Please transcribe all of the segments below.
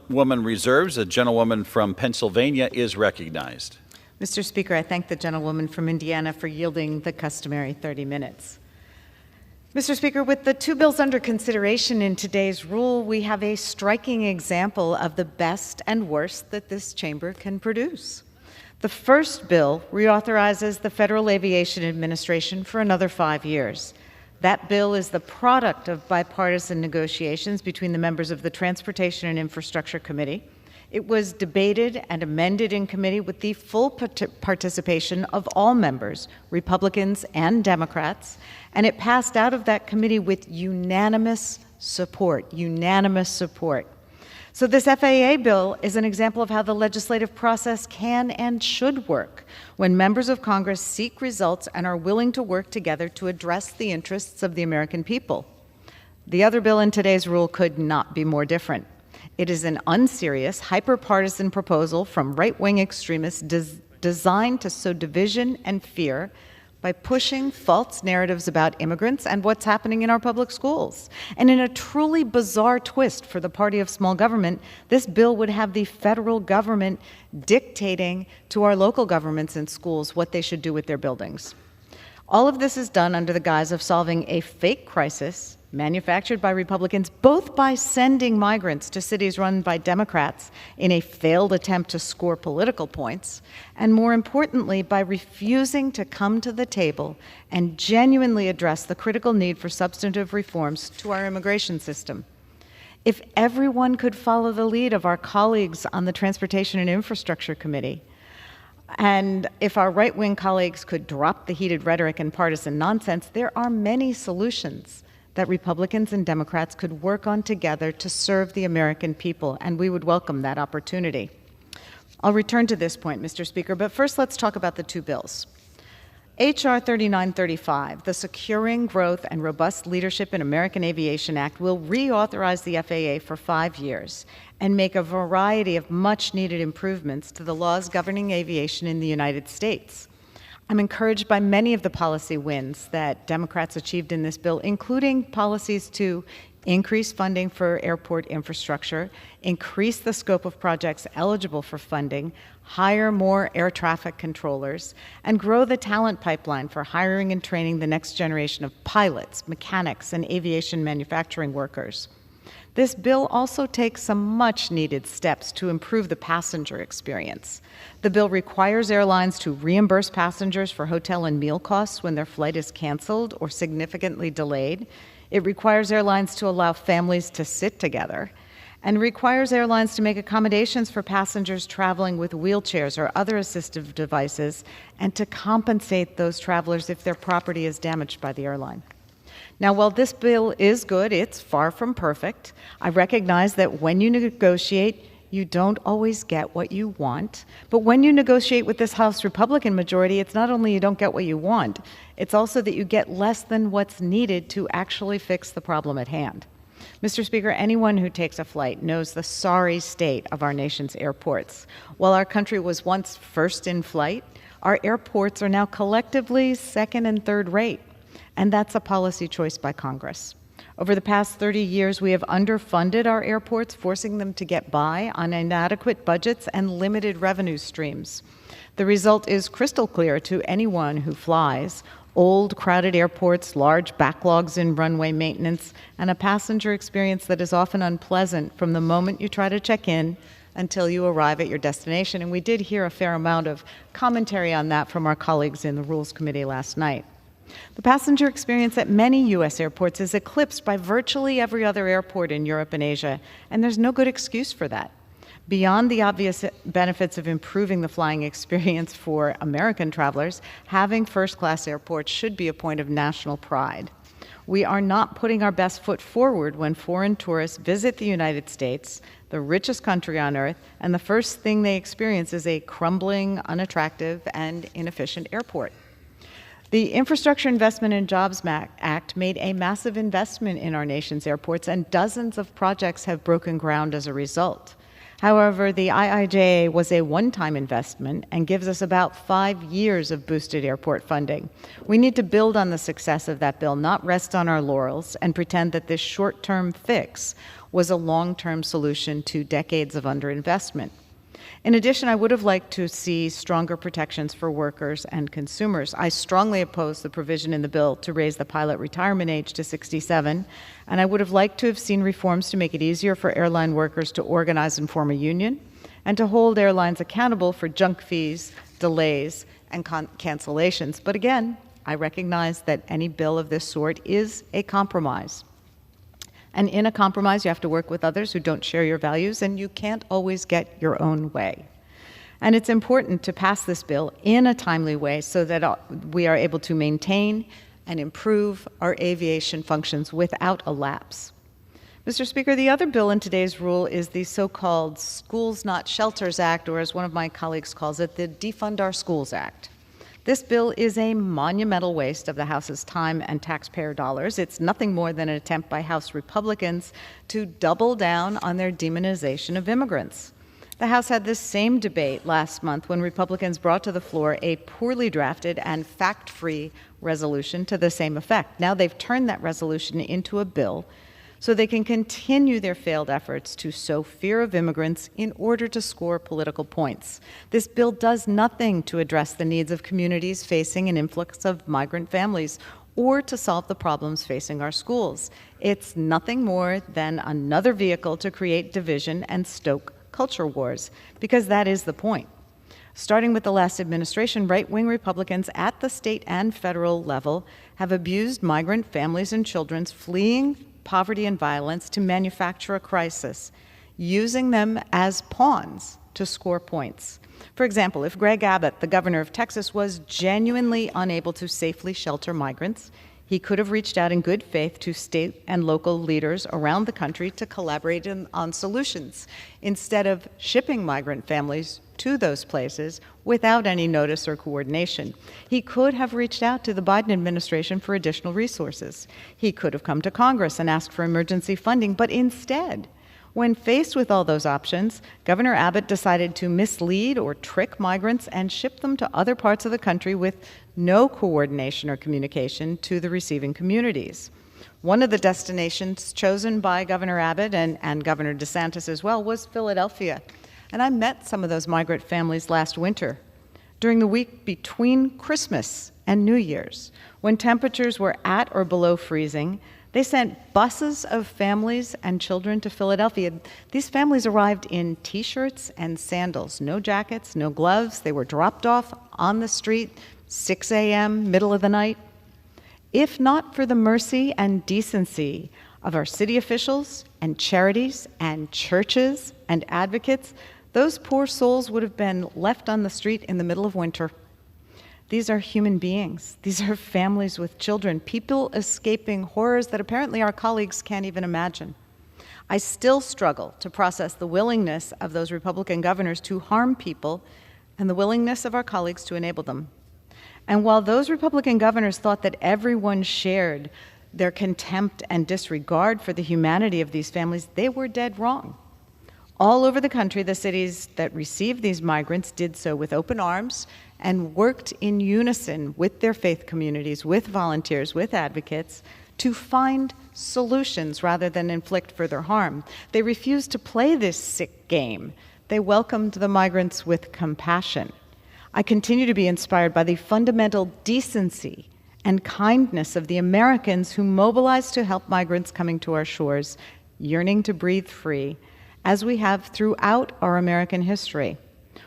Woman reserves. A gentlewoman from Pennsylvania is recognized. Mr. Speaker, I thank the gentlewoman from Indiana for yielding the customary 30 minutes. Mr. Speaker, with the two bills under consideration in today's rule, we have a striking example of the best and worst that this chamber can produce. The first bill reauthorizes the Federal Aviation Administration for another 5 years. That bill is the product of bipartisan negotiations between the members of the Transportation and Infrastructure Committee. It was debated and amended in committee with the full participation of all members, Republicans and Democrats, and it passed out of that committee with unanimous support. So this FAA bill is an example of how the legislative process can and should work when members of Congress seek results and are willing to work together to address the interests of the American people. The other bill in today's rule could not be more different. It is an unserious, hyper-partisan proposal from right-wing extremists designed to sow division and fear by pushing false narratives about immigrants and what's happening in our public schools. And in a truly bizarre twist for the party of small government, this bill would have the federal government dictating to our local governments and schools what they should do with their buildings. All of this is done under the guise of solving a fake crisis manufactured by Republicans, both by sending migrants to cities run by Democrats in a failed attempt to score political points, and more importantly, by refusing to come to the table and genuinely address the critical need for substantive reforms to our immigration system. If everyone could follow the lead of our colleagues on the Transportation and Infrastructure Committee, and if our right-wing colleagues could drop the heated rhetoric and partisan nonsense, there are many solutions that Republicans and Democrats could work on together to serve the American people, and we would welcome that opportunity. I'll return to this point, Mr. Speaker, but first let's talk about the two bills. H.R. 3935, the Securing Growth and Robust Leadership in American Aviation Act, will reauthorize the FAA for 5 years and make a variety of much-needed improvements to the laws governing aviation in the United States. I'm encouraged by many of the policy wins that Democrats achieved in this bill, including policies to increase funding for airport infrastructure, increase the scope of projects eligible for funding, hire more air traffic controllers, and grow the talent pipeline for hiring and training the next generation of pilots, mechanics, and aviation manufacturing workers. This bill also takes some much-needed steps to improve the passenger experience. The bill requires airlines to reimburse passengers for hotel and meal costs when their flight is canceled or significantly delayed. It requires airlines to allow families to sit together, and requires airlines to make accommodations for passengers traveling with wheelchairs or other assistive devices, and to compensate those travelers if their property is damaged by the airline. Now, while this bill is good, it's far from perfect. I recognize that when you negotiate, you don't always get what you want. But when you negotiate with this House Republican majority, it's not only you don't get what you want, it's also that you get less than what's needed to actually fix the problem at hand. Mr. Speaker, anyone who takes a flight knows the sorry state of our nation's airports. While our country was once first in flight, our airports are now collectively second and third rate. And that's a policy choice by Congress. Over the past 30 years, we have underfunded our airports, forcing them to get by on inadequate budgets and limited revenue streams. The result is crystal clear to anyone who flies: old, crowded airports, large backlogs in runway maintenance, and a passenger experience that is often unpleasant from the moment you try to check in until you arrive at your destination. And we did hear a fair amount of commentary on that from our colleagues in the Rules Committee last night. The passenger experience at many U.S. airports is eclipsed by virtually every other airport in Europe and Asia, and there's no good excuse for that. Beyond the obvious benefits of improving the flying experience for American travelers, having first-class airports should be a point of national pride. We are not putting our best foot forward when foreign tourists visit the United States, the richest country on earth, and the first thing they experience is a crumbling, unattractive, and inefficient airport. The Infrastructure Investment and Jobs Act made a massive investment in our nation's airports, and dozens of projects have broken ground as a result. However, the IIJA was a one-time investment and gives us about 5 years of boosted airport funding. We need to build on the success of that bill, not rest on our laurels and pretend that this short-term fix was a long-term solution to decades of underinvestment. In addition, I would have liked to see stronger protections for workers and consumers. I strongly oppose the provision in the bill to raise the pilot retirement age to 67, and I would have liked to have seen reforms to make it easier for airline workers to organize and form a union, and to hold airlines accountable for junk fees, delays, and cancellations. But again, I recognize that any bill of this sort is a compromise. And in a compromise, you have to work with others who don't share your values, and you can't always get your own way. And it's important to pass this bill in a timely way so that we are able to maintain and improve our aviation functions without a lapse. Mr. Speaker, the other bill in today's rule is the so-called Schools Not Shelters Act, or as one of my colleagues calls it, the Defund Our Schools Act. This bill is a monumental waste of the House's time and taxpayer dollars. It's nothing more than an attempt by House Republicans to double down on their demonization of immigrants. The House had this same debate last month when Republicans brought to the floor a poorly drafted and fact-free resolution to the same effect. Now they've turned that resolution into a bill so they can continue their failed efforts to sow fear of immigrants in order to score political points. This bill does nothing to address the needs of communities facing an influx of migrant families or to solve the problems facing our schools. It's nothing more than another vehicle to create division and stoke culture wars, because that is the point. Starting with the last administration, right-wing Republicans at the state and federal level have abused migrant families and children fleeing poverty and violence to manufacture a crisis, using them as pawns to score points. For example, if Greg Abbott, the governor of Texas, was genuinely unable to safely shelter migrants, he could have reached out in good faith to state and local leaders around the country to collaborate on solutions, instead of shipping migrant families to those places without any notice or coordination. He could have reached out to the Biden administration for additional resources. He could have come to Congress and asked for emergency funding, but instead, when faced with all those options, Governor Abbott decided to mislead or trick migrants and ship them to other parts of the country with no coordination or communication to the receiving communities. One of the destinations chosen by Governor Abbott and Governor DeSantis as well was Philadelphia. And I met some of those migrant families last winter, during the week between Christmas and New Year's, when temperatures were at or below freezing. They sent buses of families and children to Philadelphia. These families arrived in T-shirts and sandals, no jackets, no gloves. They were dropped off on the street, 6 a.m., middle of the night. If not for the mercy and decency of our city officials and charities and churches and advocates, those poor souls would have been left on the street in the middle of winter. These are human beings. These are families with children, people escaping horrors that apparently our colleagues can't even imagine. I still struggle to process the willingness of those Republican governors to harm people and the willingness of our colleagues to enable them. And while those Republican governors thought that everyone shared their contempt and disregard for the humanity of these families, they were dead wrong. All over the country, the cities that received these migrants did so with open arms and worked in unison with their faith communities, with volunteers, with advocates, to find solutions rather than inflict further harm. They refused to play this sick game. They welcomed the migrants with compassion. I continue to be inspired by the fundamental decency and kindness of the Americans who mobilized to help migrants coming to our shores, yearning to breathe free, as we have throughout our American history.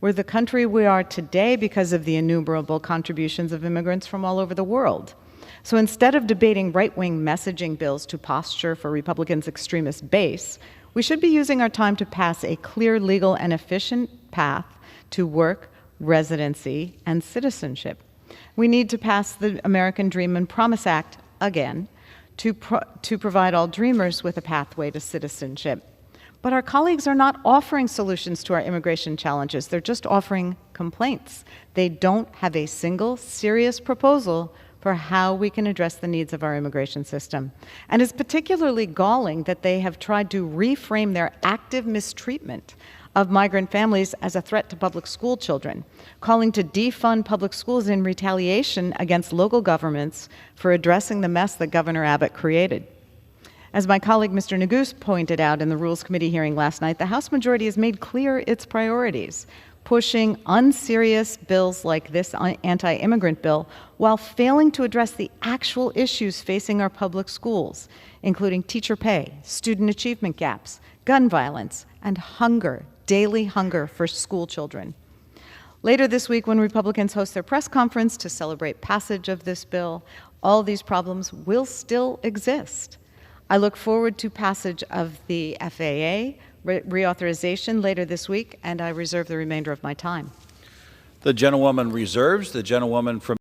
We're the country we are today because of the innumerable contributions of immigrants from all over the world. So instead of debating right-wing messaging bills to posture for Republicans' extremist base, we should be using our time to pass a clear, legal, and efficient path to work, residency, and citizenship. We need to pass the American Dream and Promise Act again to provide all dreamers with a pathway to citizenship. But our colleagues are not offering solutions to our immigration challenges. They're just offering complaints. They don't have a single serious proposal for how we can address the needs of our immigration system. And it's particularly galling that they have tried to reframe their active mistreatment of migrant families as a threat to public school children, calling to defund public schools in retaliation against local governments for addressing the mess that Governor Abbott created. As my colleague Mr. Neguse pointed out in the Rules Committee hearing last night, the House majority has made clear its priorities, pushing unserious bills like this anti-immigrant bill while failing to address the actual issues facing our public schools, including teacher pay, student achievement gaps, gun violence, and hunger, daily hunger for school children. Later this week, when Republicans host their press conference to celebrate passage of this bill, all these problems will still exist. I look forward to passage of the FAA reauthorization later this week, and I reserve the remainder of my time. The gentlewoman reserves. The gentlewoman from